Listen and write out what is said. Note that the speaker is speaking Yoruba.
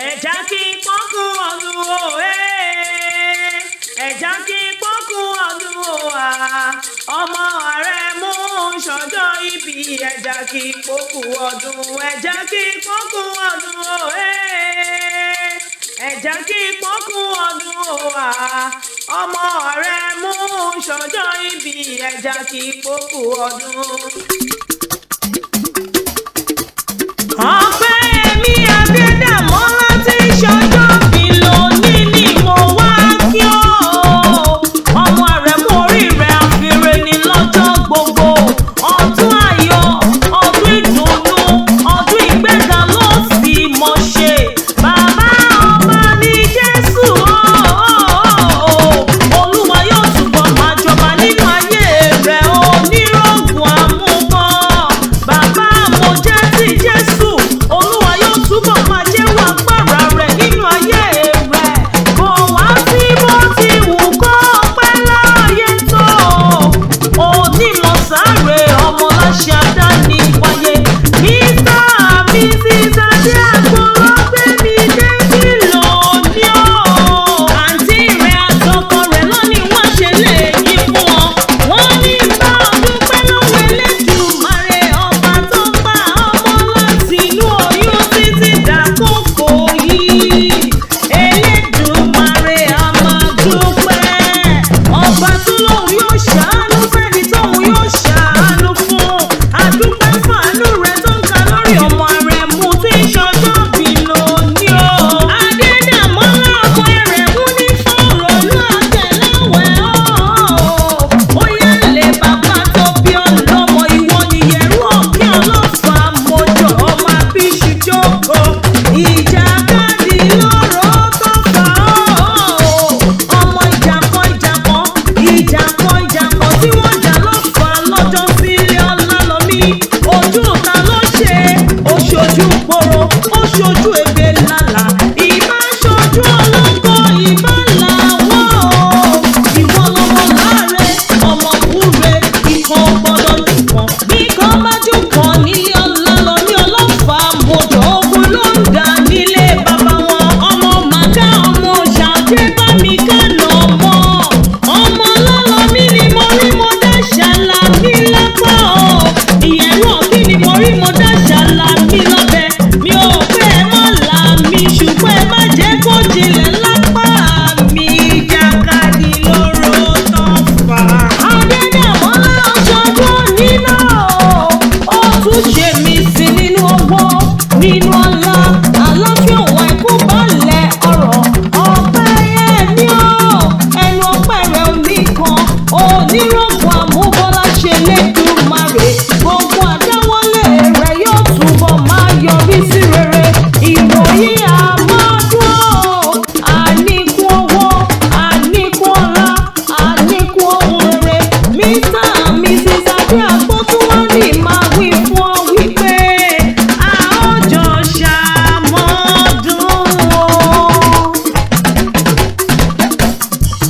ẹ̀já kí pọ́nkú ọdún o ẹ̀já kí pọ́nkú ọdún o ọmọ ààrẹ mú ṣọjọ́ ìbí ẹ̀já kí pọ́nkú ọdún ẹ̀já kí pọ́nkú ọdún o ẹ̀já kí pọ́nkú ọdún o ọmọ ààrẹ mú ṣọjọ́ ìbí ẹ̀já kí pọ́nkú ọdún.